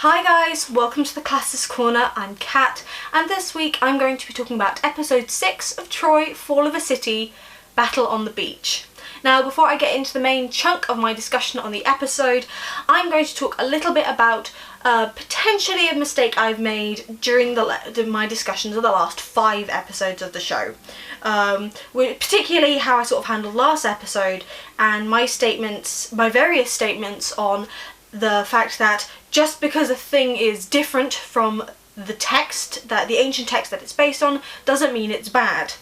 Hi guys, welcome to the Classist Corner. I'm Kat, and this week I'm going to be talking about episode 6 of Troy, Fall of a City, Battle on the Beach. Now, before I get into the main chunk of my discussion on the episode, I'm going to talk a little bit about potentially a mistake I've made during my discussions of the last 5 episodes of the show. Particularly how I sort of handled last episode and my various statements on the fact that just because a thing is different from the text, the ancient text that it's based on, doesn't mean it's bad.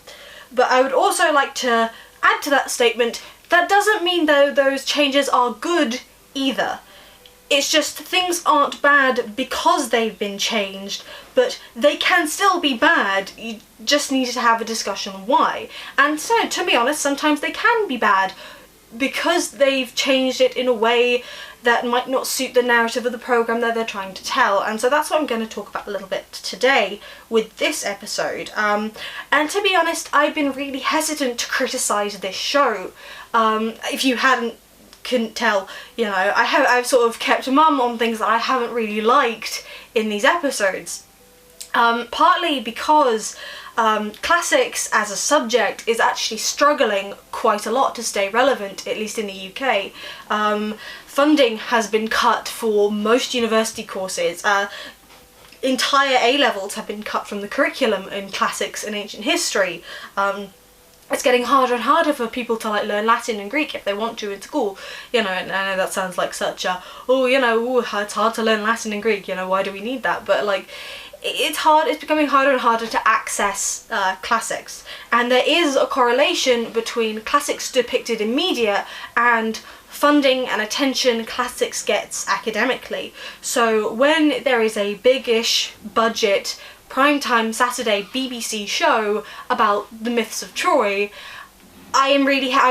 But I would also like to add to that statement, that doesn't mean though those changes are good either. It's just things aren't bad because they've been changed, but they can still be bad. You just need to have a discussion on why. And so, to be honest, sometimes they can be bad because they've changed it in a way that might not suit the narrative of the programme that they're trying to tell. And so that's what I'm going to talk about a little bit today with this episode. And to be honest, I've been really hesitant to criticise this show. If you couldn't tell, you know, I've sort of kept mum on things that I haven't really liked in these episodes. Partly because classics as a subject is actually struggling quite a lot to stay relevant, at least in the UK. Funding has been cut for most university courses. Entire A-levels have been cut from the curriculum in classics and ancient history. It's getting harder and harder for people to learn Latin and Greek if they want to in school. You know, and I know that sounds like such a, it's hard to learn Latin and Greek, you know, why do we need that? But it's becoming harder and harder to access classics. And there is a correlation between classics depicted in media and funding and attention classics gets academically. So when there is a big-ish budget primetime Saturday BBC show about the myths of Troy, I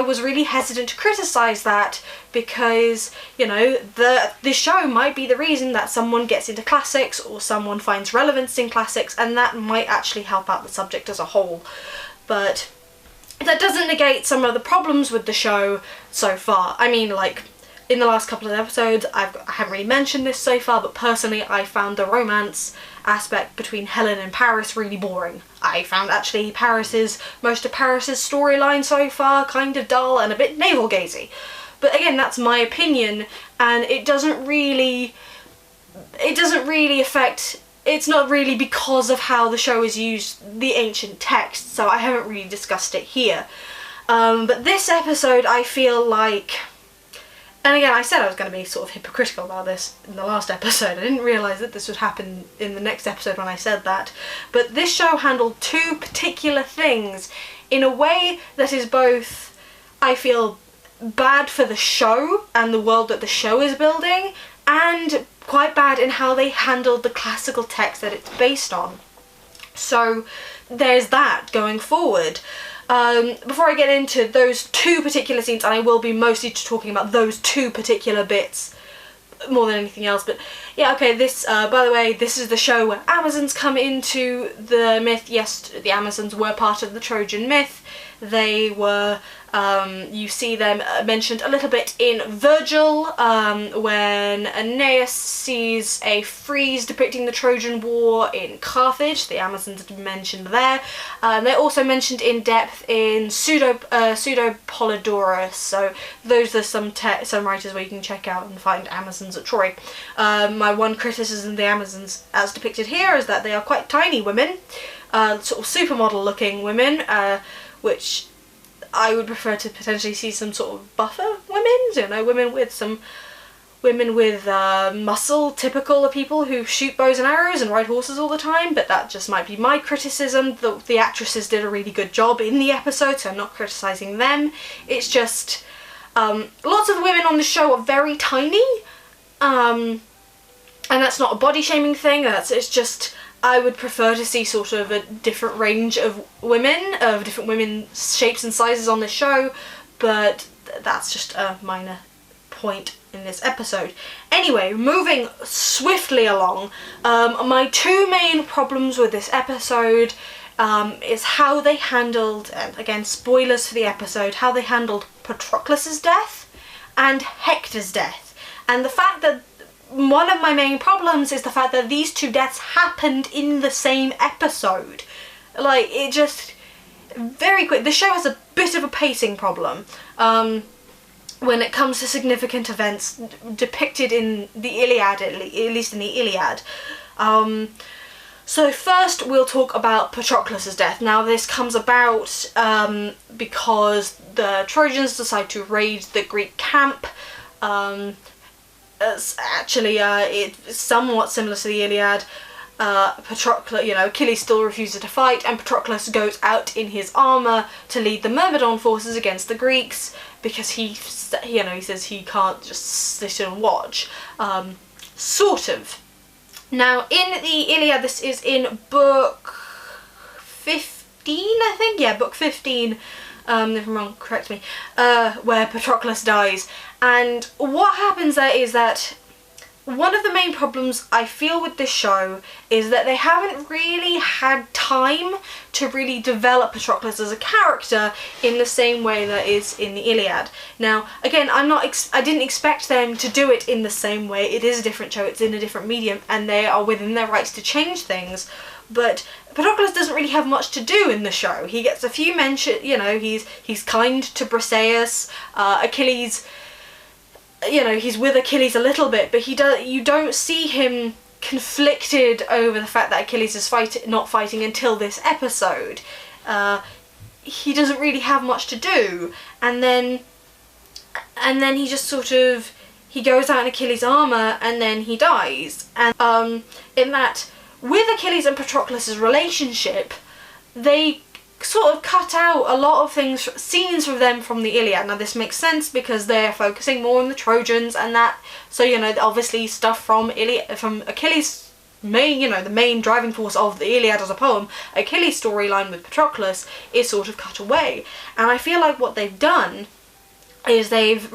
was really hesitant to criticise that because, you know, the show might be the reason that someone gets into classics or someone finds relevance in classics, and that might actually help out the subject as a whole. But that doesn't negate some of the problems with the show so far. I mean, in the last couple of episodes, I haven't really mentioned this so far, but personally I found the romance aspect between Helen and Paris really boring. I found actually most of Paris's storyline so far kind of dull and a bit navel-gazy. But again, that's my opinion, and it doesn't really affect. It's not really because of how the show has used the ancient text, so I haven't really discussed it here. But this episode, I feel like, and again, I said I was going to be sort of hypocritical about this in the last episode. I didn't realise that this would happen in the next episode when I said that. But this show handled two particular things in a way that is both, I feel, bad for the show and the world that the show is building, and quite bad in how they handled the classical text that it's based on. So there's that going forward. Before I get into those two particular scenes, and I will be mostly talking about those two particular bits more than anything else, but yeah, okay, this, by the way, this is the show where Amazons come into the myth. Yes, the Amazons were part of the Trojan myth. They were, you see them mentioned a little bit in Virgil, when Aeneas sees a frieze depicting the Trojan War in Carthage. The Amazons are mentioned there. They're also mentioned in depth in Pseudo-Polydorus, so those are some writers where you can check out and find Amazons at Troy. My one criticism of the Amazons as depicted here is that they are quite tiny women, sort of supermodel looking women, which I would prefer to potentially see some sort of buffer women, you know, women with muscle, typical of people who shoot bows and arrows and ride horses all the time, but that just might be my criticism. The actresses did a really good job in the episode, so I'm not criticising them. It's just, lots of the women on the show are very tiny, and that's not a body shaming thing, it's just, I would prefer to see sort of a different range of different women's shapes and sizes on the show, but that's just a minor point in this episode. Anyway, moving swiftly along, my two main problems with this episode is how they handled, and again spoilers for the episode, how they handled Patroclus's death and Hector's death, and the fact that one of my main problems is the fact that these two deaths happened in the same episode. Like, it just, very quick. The show has a bit of a pacing problem when it comes to significant events depicted in the Iliad, at least in the Iliad. So first we'll talk about Patroclus' death. Now this comes about because the Trojans decide to raid the Greek camp. It's actually it's somewhat similar to the Iliad. Patroclus, Achilles still refuses to fight, and Patroclus goes out in his armour to lead the Myrmidon forces against the Greeks, because he says he can't just sit and watch. Sort of. Now, in the Iliad, this is in book 15, I think? Yeah, book 15, if I'm wrong, correct me, where Patroclus dies. And what happens there is that one of the main problems I feel with this show is that they haven't really had time to really develop Patroclus as a character in the same way that is in the Iliad. Now, again, I didn't expect them to do it in the same way. It is a different show, it's in a different medium, and they are within their rights to change things. But Patroclus doesn't really have much to do in the show. He gets a few mentions, he's kind to Briseis, Achilles. He's with Achilles a little bit, but you don't see him conflicted over the fact that Achilles is not fighting until this episode. He doesn't really have much to do, and then he just sort of, he goes out in Achilles' armour and then he dies. And in that, with Achilles and Patroclus' relationship, they sort of cut out a lot of scenes from them from the Iliad. Now this makes sense because they're focusing more on the Trojans and that, so obviously stuff from Achilles' main, the main driving force of the Iliad as a poem, Achilles' storyline with Patroclus is sort of cut away. And I feel like what they've done is they've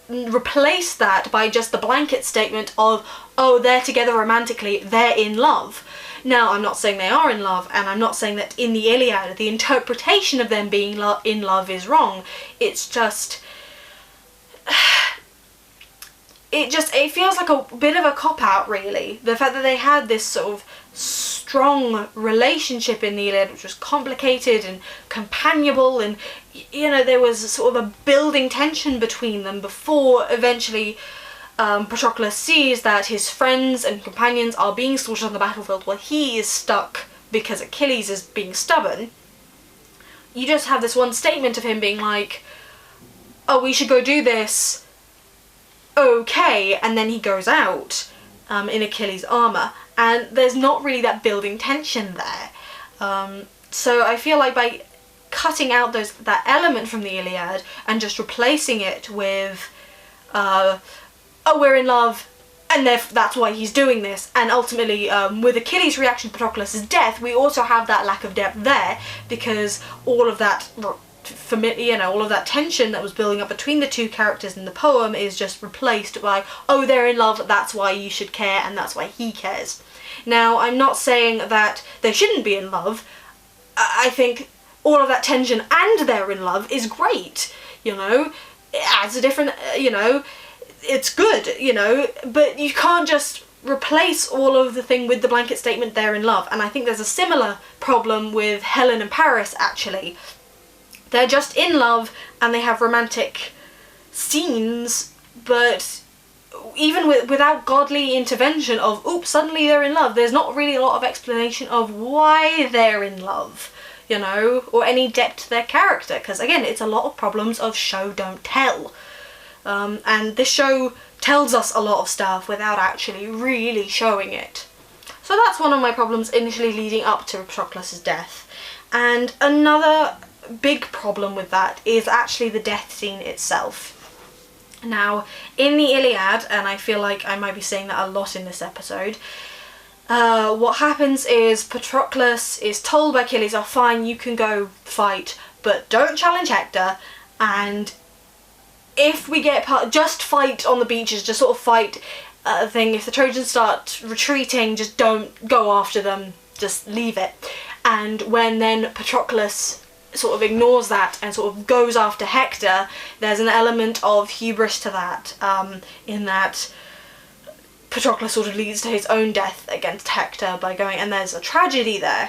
replaced that by just the blanket statement of, oh, they're together romantically, they're in love. Now, I'm not saying they are in love, and I'm not saying that in the Iliad the interpretation of them being in love is wrong. It's just, it feels like a bit of a cop-out, really. The fact that they had this sort of strong relationship in the Iliad, which was complicated and companionable, and there was sort of a building tension between them before eventually Patroclus sees that his friends and companions are being slaughtered on the battlefield while he is stuck because Achilles is being stubborn. You just have this one statement of him being like, oh, we should go do this, okay, and then he goes out in Achilles' armour, and there's not really that building tension there. So I feel like by cutting out that element from the Iliad and just replacing it with oh, we're in love, and that's why he's doing this. And ultimately, with Achilles' reaction to Patroclus' death, we also have that lack of depth there, because all of that, all of that tension that was building up between the two characters in the poem is just replaced by, oh, they're in love, that's why you should care, and that's why he cares. Now, I'm not saying that they shouldn't be in love. I think all of that tension and they're in love is great, It adds a different, it's good, but you can't just replace all of the thing with the blanket statement they're in love. And I think there's a similar problem with Helen and Paris, actually. They're just in love and they have romantic scenes, but even without godly intervention of, oops, suddenly they're in love, there's not really a lot of explanation of why they're in love, or any depth to their character, because again, it's a lot of problems of show don't tell. And this show tells us a lot of stuff without actually really showing it. So that's one of my problems initially leading up to Patroclus' death. And another big problem with that is actually the death scene itself. Now, in the Iliad, and I feel like I might be saying that a lot in this episode, what happens is Patroclus is told by Achilles, oh fine, you can go fight, but don't challenge Hector, and if we get just fight on the beaches, just sort of fight thing. If the Trojans start retreating, just don't go after them, just leave it. And when then Patroclus sort of ignores that and sort of goes after Hector, there's an element of hubris to that, in that Patroclus sort of leads to his own death against Hector by going, and there's a tragedy there.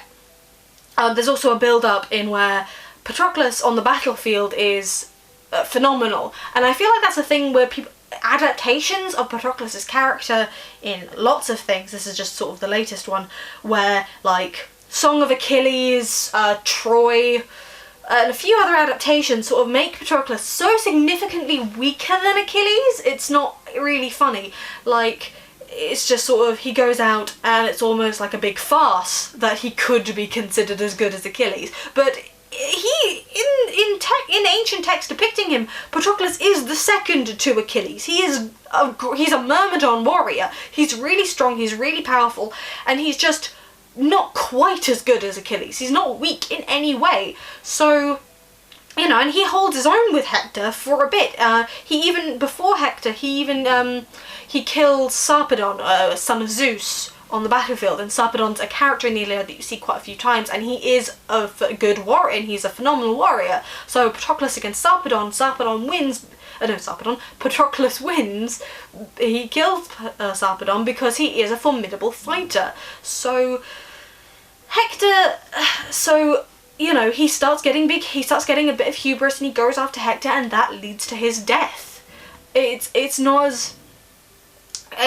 There's also a build-up in where Patroclus on the battlefield is phenomenal, and I feel like that's a thing where adaptations of Patroclus's character in lots of things, this is just sort of the latest one, where like Song of Achilles, Troy, and a few other adaptations sort of make Patroclus so significantly weaker than Achilles, it's not really funny. Like, it's just sort of, he goes out and it's almost like a big farce that he could be considered as good as Achilles. But he, in ancient texts depicting him, Patroclus is the second to Achilles. He's a Myrmidon warrior. He's really strong, he's really powerful, and he's just not quite as good as Achilles. He's not weak in any way. So, you know, and he holds his own with Hector for a bit. Before Hector, he killed Sarpedon, son of Zeus, on the battlefield, and Sarpedon's a character in the Iliad that you see quite a few times, and he is a good warrior, and he's a phenomenal warrior. So Patroclus against Sarpedon, Patroclus wins. He kills Sarpedon because he is a formidable fighter. So Hector, you know, he starts getting big, he starts getting a bit of hubris, and he goes after Hector, and that leads to his death. It's not as,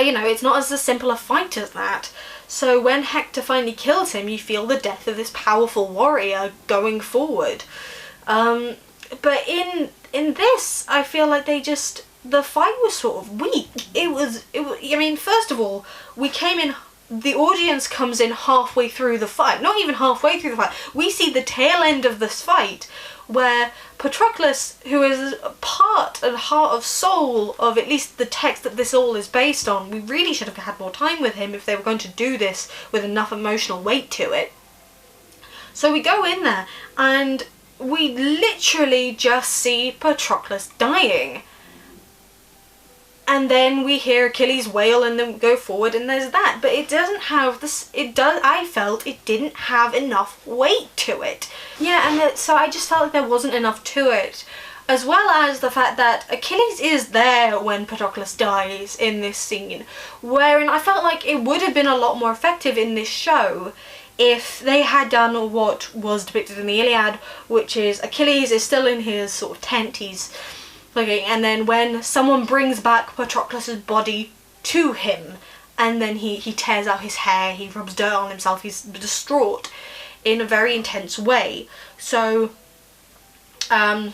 you know, it's not as a simple a fight as that. So when Hector finally kills him, you feel the death of this powerful warrior going forward. But in this, I feel like the fight was sort of weak. I mean, first of all, the audience comes in halfway through the fight. Not even halfway through the fight. We see the tail end of this fight, where Patroclus, who is part and heart of soul of at least the text that this all is based on, we really should have had more time with him if they were going to do this with enough emotional weight to it. So we go in there, and we literally just see Patroclus dying. And then we hear Achilles wail, and then go forward, and there's that. But it doesn't have this, I felt it didn't have enough weight to it. Yeah, and so I just felt like there wasn't enough to it. As well as the fact that Achilles is there when Patroclus dies in this scene. Wherein I felt like it would have been a lot more effective in this show if they had done what was depicted in the Iliad, which is Achilles is still in his sort of tent, he's looking, and then when someone brings back Patroclus's body to him, and then he tears out his hair, he rubs dirt on himself, he's distraught in a very intense way. So there's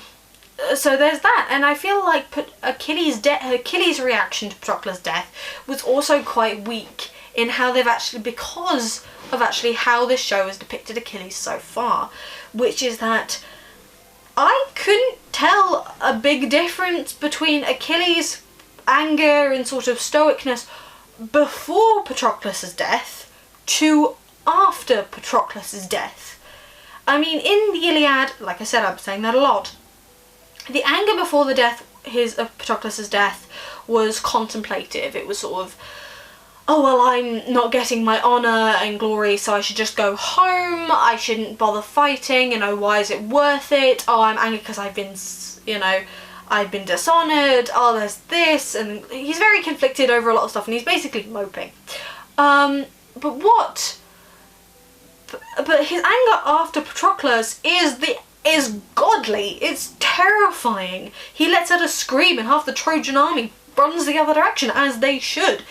that, and I feel like Achilles' reaction to Patroclus' death was also quite weak in how they've actually, because of actually how this show has depicted Achilles so far, which is that I couldn't tell a big difference between Achilles' anger and sort of stoicness before Patroclus' death to after Patroclus' death. I mean, in the Iliad, like I said, I'm saying that a lot, the anger before the death of Patroclus' death was contemplative. It was sort of, oh well, I'm not getting my honour and glory, so I should just go home, I shouldn't bother fighting, you know, why is it worth it? Oh, I'm angry because I've been, you know, I've been dishonoured, oh there's this, and he's very conflicted over a lot of stuff, and he's basically moping. But his anger after Patroclus is godly, it's terrifying. He lets out a scream and half the Trojan army runs the other direction, as they should.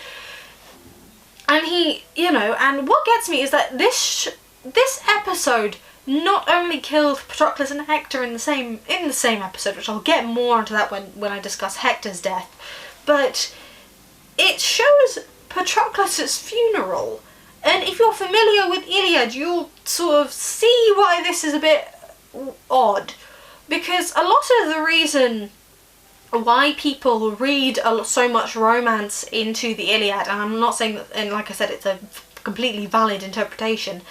And he, you know, and what gets me is that this episode not only killed Patroclus and Hector in the same episode, which I'll get more onto that when I discuss Hector's death, but it shows Patroclus' funeral. And if you're familiar with Iliad, you'll sort of see why this is a bit odd, because a lot of the reason why people read so much romance into the Iliad, and I'm not saying that, and like I said, it's a completely valid interpretation,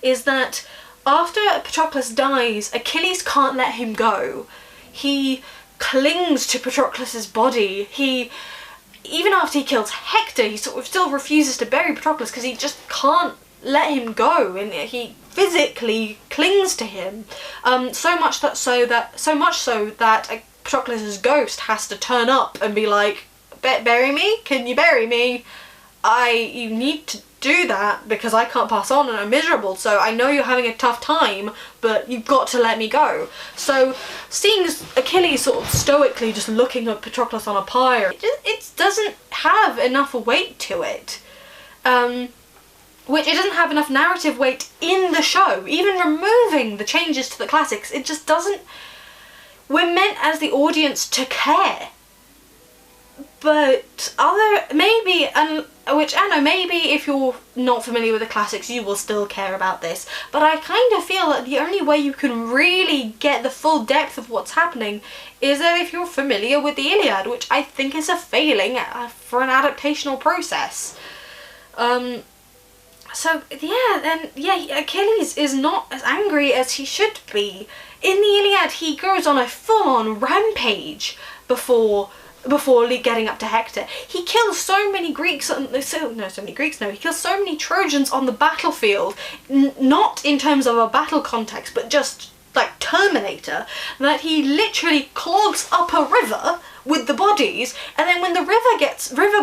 is that after Patroclus dies, Achilles can't let him go. He clings to Patroclus's body. Even after he kills Hector, he sort of still refuses to bury Patroclus because he just can't let him go, and he physically clings to him. So much so that Patroclus's ghost has to turn up and be like, bury me? Can you bury me? you need to do that because I can't pass on and I'm miserable, so I know you're having a tough time, but you've got to let me go. So seeing Achilles sort of stoically just looking at Patroclus on a pyre, it doesn't have enough weight to it. Which it doesn't have enough narrative weight in the show. Even removing the changes to the classics, it just doesn't... We're meant as the audience to care. But maybe if you're not familiar with the classics, you will still care about this. But I kind of feel that the only way you can really get the full depth of what's happening is that if you're familiar with the Iliad, which I think is a failing for an adaptational process. So yeah, Achilles is not as angry as he should be. In the Iliad, he goes on a full-on rampage before getting up to Hector. He kills so many Greeks, he kills so many Trojans on the battlefield, not in terms of a battle context, but just like Terminator, that he literally clogs up a river with the bodies, and then when the river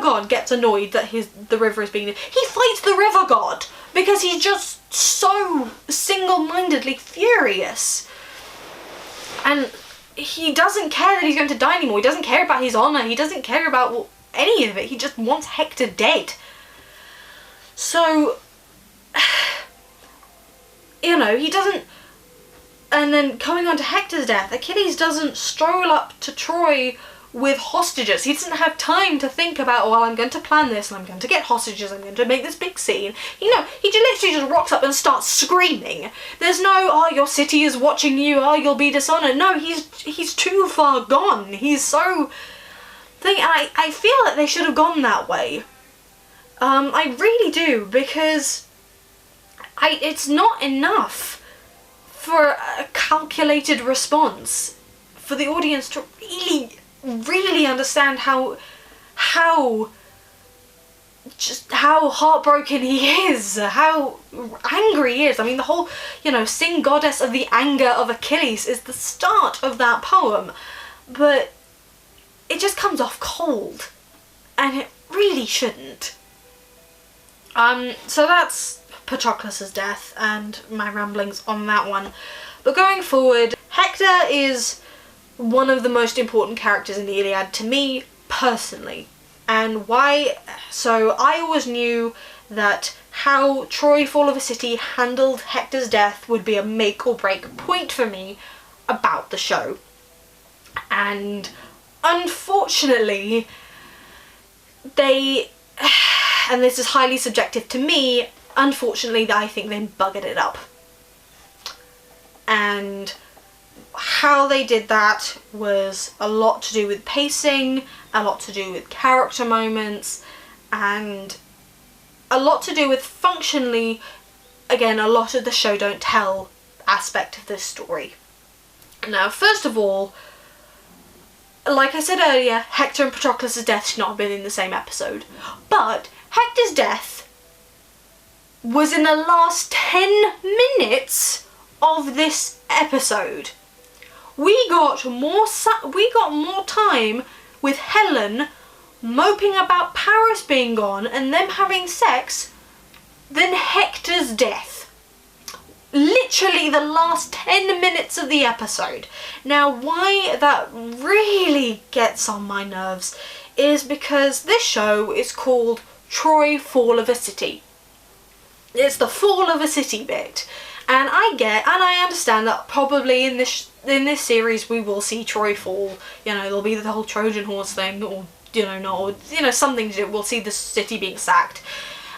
god gets annoyed that the river is being... He fights the river god because he's just so single-mindedly furious. And he doesn't care that he's going to die anymore. He doesn't care about his honour. He doesn't care about any of it. He just wants Hector dead. So, you know, he doesn't... And then coming on to Hector's death, Achilles doesn't stroll up to Troy with hostages. He doesn't have time to think about, well, I'm going to plan this and I'm going to get hostages, I'm going to make this big scene. You know, he literally just rocks up and starts screaming. There's no, oh, your city is watching you, oh, you'll be dishonoured. No, he's too far gone. He's so... I feel that they should have gone that way. I really do, because it's not enough for a calculated response for the audience to really understand how heartbroken he is, how angry he is. I mean, the whole, sing goddess of the anger of Achilles is the start of that poem, but it just comes off cold, and it really shouldn't. So that's Patroclus's death and my ramblings on that one. But going forward, Hector is one of the most important characters in the Iliad to me personally. And why? So I always knew that how Troy Fall of a City handled Hector's death would be a make or break point for me about the show. And unfortunately, and this is highly subjective to me, unfortunately I think they buggered it up. And how they did that was a lot to do with pacing, a lot to do with character moments, and a lot to do with functionally, again, a lot of the show don't tell aspect of this story. Now, first of all, like I said earlier, Hector and Patroclus' death should not have been in the same episode. But Hector's death was in the last 10 minutes of this episode. We got more time with Helen moping about Paris being gone and them having sex than Hector's death. Literally the last 10 minutes of the episode. Now, why that really gets on my nerves is because this show is called Troy Fall of a City. It's the fall of a city bit. And I understand that probably in this series we will see Troy fall. There'll be the whole Trojan horse thing, or something to do. We'll see the city being sacked.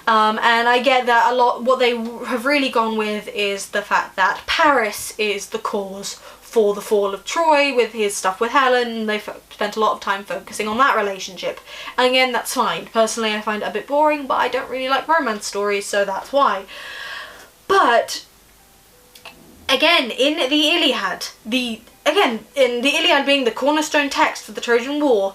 And I get that a lot. What they have really gone with is the fact that Paris is the cause for the fall of Troy with his stuff with Helen. They've spent a lot of time focusing on that relationship. And again, that's fine. Personally, I find it a bit boring, but I don't really like romance stories, so that's why. But again, in the Iliad, in the Iliad being the cornerstone text for the Trojan War,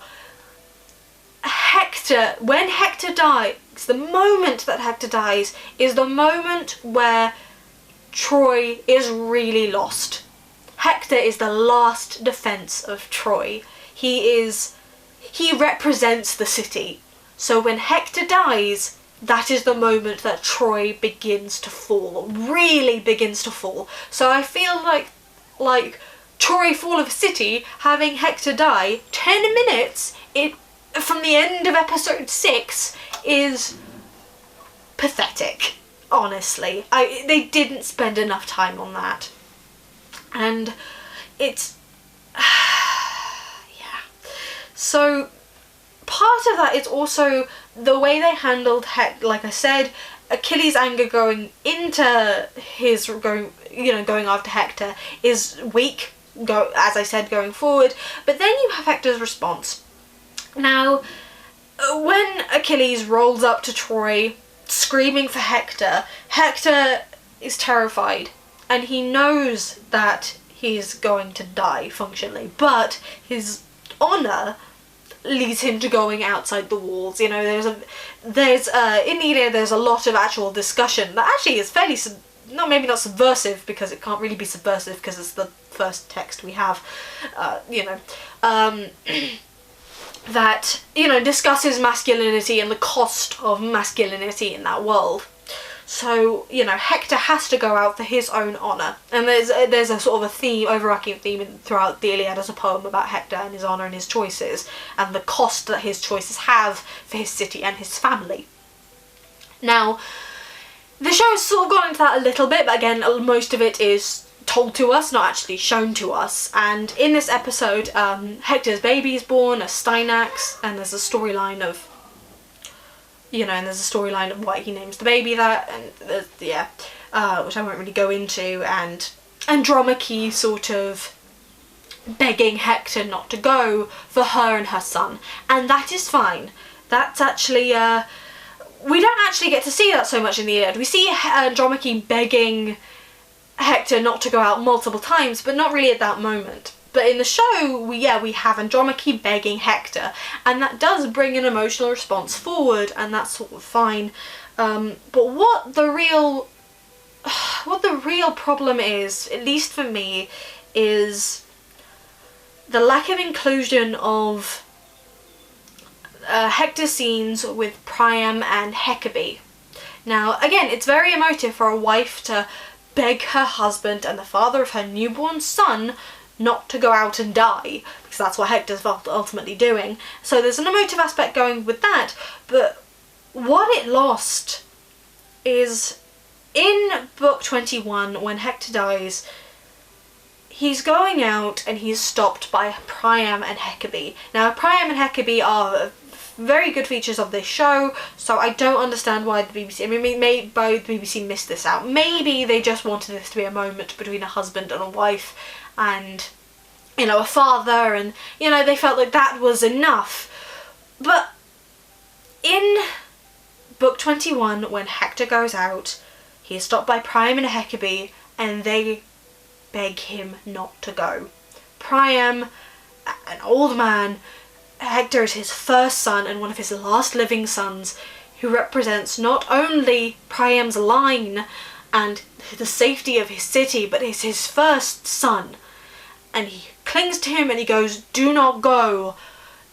when Hector dies, the moment that Hector dies is the moment where Troy is really lost. Hector is the last defense of Troy. He represents the city. So when Hector dies, that is the moment that Troy begins to fall, really begins to fall. So I feel like Troy Fall of a City, having Hector die 10 minutes from the end of episode 6 is pathetic, honestly. They didn't spend enough time on that. And it's... yeah. So part of that is also the way they handled like I said, Achilles' anger going into his going after Hector is weak, as I said, going forward. But then you have Hector's response. Now, when Achilles rolls up to Troy screaming for Hector, Hector is terrified and he knows that he's going to die functionally, but his honour leads him to going outside the walls. You know, there's in the Iliad there's a lot of actual discussion that actually is fairly maybe not subversive, because it can't really be subversive because it's the first text we have, that, discusses masculinity and the cost of masculinity in that world. So, Hector has to go out for his own honour. And there's a sort of a theme, overarching theme throughout the Iliad as a poem about Hector and his honour and his choices, and the cost that his choices have for his city and his family. Now, the show has sort of gone into that a little bit, but again, most of it is told to us, not actually shown to us. And in this episode, Hector's baby is born, a Stynax, and there's a storyline of why he names the baby that, and which I won't really go into, and Andromache sort of begging Hector not to go for her and her son, and that is fine. That's actually, we don't actually get to see that so much in the Iliad. We see Andromache begging Hector not to go out multiple times, but not really at that moment. But in the show, we have Andromache begging Hector, and that does bring an emotional response forward, and that's sort of fine. But what the real problem is, at least for me, is the lack of inclusion of Hector scenes with Priam and Hecabe. Now, again, it's very emotive for a wife to beg her husband and the father of her newborn son not to go out and die, because that's what Hector's ultimately doing. So there's an emotive aspect going with that, but what it lost is in book 21, when Hector dies, he's going out and he's stopped by Priam and Hecabe. Now, Priam and Hecabe are very good features of this show, so I don't understand why the BBC, maybe the BBC missed this out. Maybe they just wanted this to be a moment between a husband and a wife, and a father, and they felt like that was enough. But in book 21, when Hector goes out, he is stopped by Priam and Hecabe, and they beg him not to go. Priam, an old man, Hector is his first son and one of his last living sons, who represents not only Priam's line and the safety of his city, but is his first son. And he clings to him and he goes, "Do not go.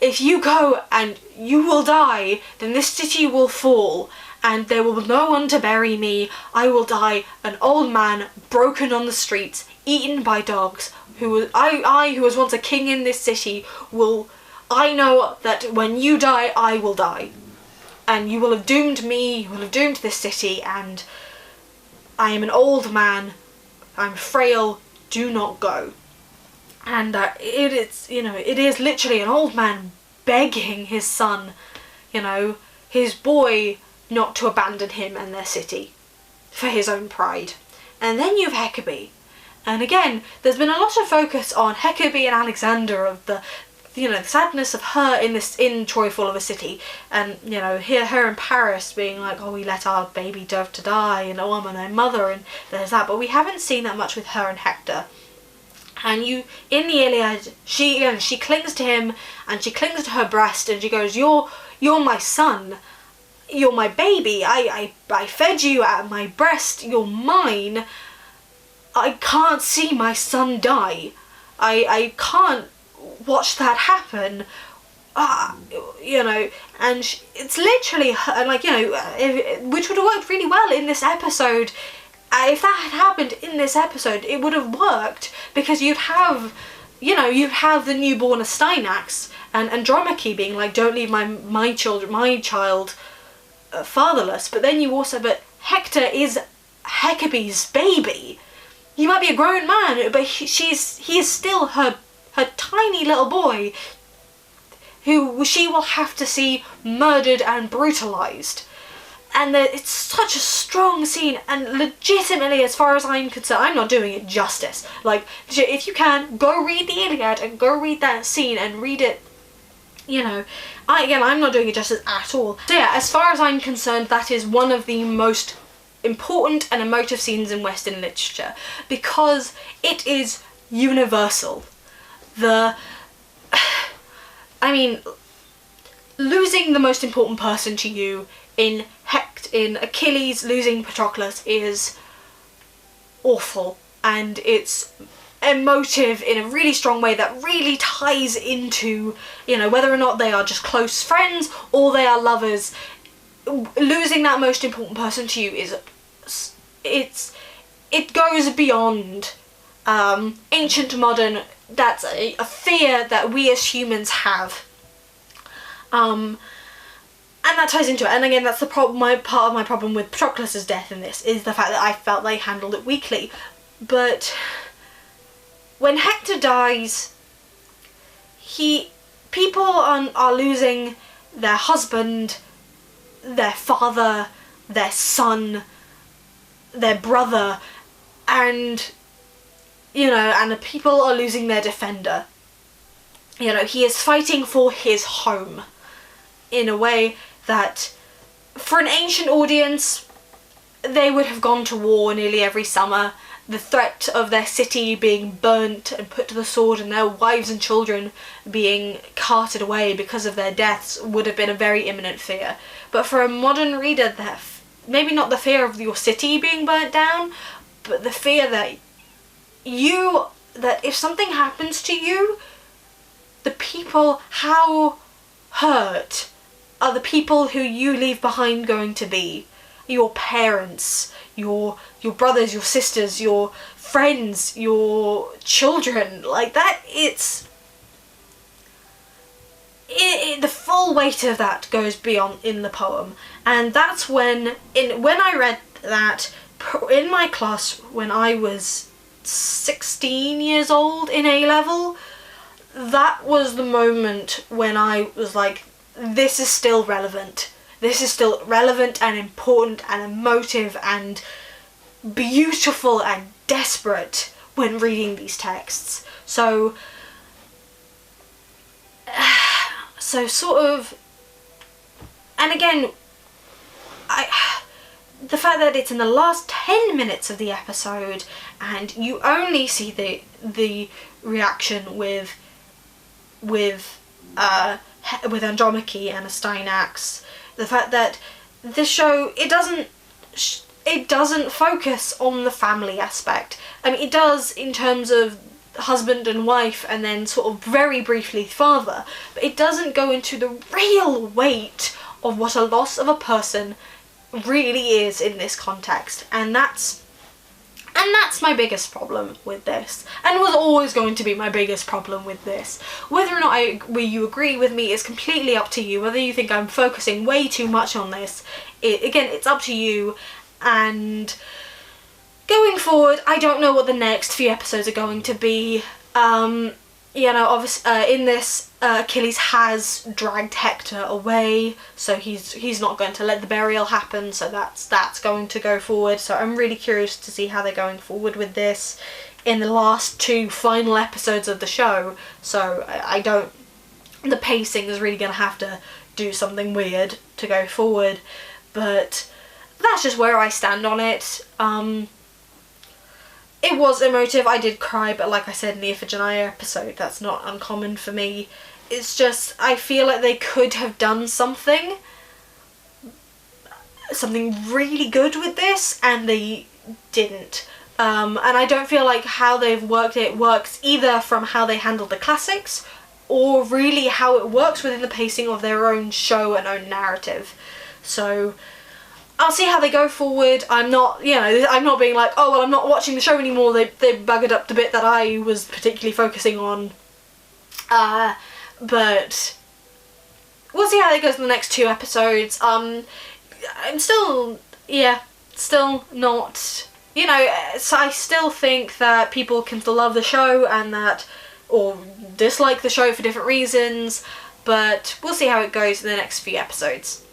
If you go and you will die, then this city will fall, and there will be no one to bury me. I will die an old man, broken on the streets, eaten by dogs. I who was once a king in this city, I know that when you die, I will die. And you will have doomed me, you will have doomed this city, and I am an old man, I'm frail, do not go." And it is literally an old man begging his son, his boy, not to abandon him and their city for his own pride. And then you have Hecabe. And again, there's been a lot of focus on Hecabe and Alexander, of the the sadness of her in Troy Fall of a City, and her in Paris being like, "Oh, we let our baby dove to die, and oh, I'm my mother," and there's that. But we haven't seen that much with her and Hector. And in the Iliad, she clings to him, and she clings to her breast, and she goes, "You're my son. You're my baby. I fed you at my breast. You're mine. I can't see my son die. I can't watch that happen. you know, and it's literally her, like, you know, which would have worked really well in this episode. If that had happened in this episode, it would have worked, because you'd have, you know, you'd have the newborn Astyanax and Andromache being like, don't leave my child fatherless. But then you also, but Hector is Hecabe's baby. He might be a grown man, but he is still her tiny little boy, who she will have to see murdered and brutalized. And it's such a strong scene, and legitimately, as far as I'm concerned, I'm not doing it justice. Like, if you can, go read the Iliad and go read that scene and read it, you know. I'm not doing it justice at all. So yeah, as far as I'm concerned, that is one of the most important and emotive scenes in Western literature, because it is universal. Losing the most important person to you in Achilles losing Patroclus is awful, and it's emotive in a really strong way that really ties into, you know, whether or not they are just close friends or they are lovers. Losing that most important person to you it goes beyond ancient, modern. That's a fear that we as humans have. And that ties into it. And again, that's the part of my problem with Patroclus's death in this, is the fact that I felt they handled it weakly. But when Hector dies, people are losing their husband, their father, their son, their brother, and, you know, and the people are losing their defender. You know, he is fighting for his home in a way that, for an ancient audience, they would have gone to war nearly every summer. The threat of their city being burnt and put to the sword and their wives and children being carted away because of their deaths would have been a very imminent fear. But for a modern reader, maybe not the fear of your city being burnt down, but the fear that if something happens to you, the people, how hurt are the people who you leave behind going to be? Your parents, your brothers, your sisters, your friends, your children. Like that, the full weight of that goes beyond in the poem. And that's when I read that in my class when I was 16 years old in A-level, that was the moment when I was like, this is still relevant. This is still relevant and important and emotive and beautiful and desperate when reading these texts. So sort of, and again, the fact that it's in the last 10 minutes of the episode and you only see the reaction with Andromache and Astyanax, the fact that this show, it doesn't focus on the family aspect. I mean, it does in terms of husband and wife and then sort of very briefly father, but it doesn't go into the real weight of what a loss of a person really is in this context. And that's my biggest problem with this, and was always going to be my biggest problem with this. Whether or not you agree with me is completely up to you. Whether you think I'm focusing way too much on this, again, it's up to you. And going forward, I don't know what the next few episodes are going to be. You know, obviously, in this, Achilles has dragged Hector away, so he's not going to let the burial happen, so that's going to go forward. So I'm really curious to see how they're going forward with this in the last two final episodes of the show. So the pacing is really going to have to do something weird to go forward, but that's just where I stand on it. It was emotive, I did cry, but like I said in the Iphigenia episode, that's not uncommon for me. It's just, I feel like they could have done something really good with this, and they didn't. And I don't feel like how they've worked it works either from how they handled the classics or really how it works within the pacing of their own show and own narrative. So I'll see how they go forward. I'm not, you know, I'm not being like, oh well, I'm not watching the show anymore, they buggered up the bit that I was particularly focusing on. But we'll see how it goes in the next 2 episodes. I'm still, yeah, still not, you know, so I still think that people can still love the show and that, or dislike the show for different reasons, but we'll see how it goes in the next few episodes.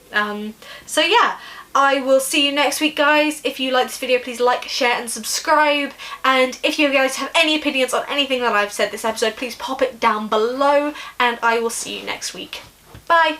So yeah, I will see you next week, guys. If you like this video, please like, share and subscribe, and if you guys have any opinions on anything that I've said this episode, please pop it down below, and I will see you next week. Bye!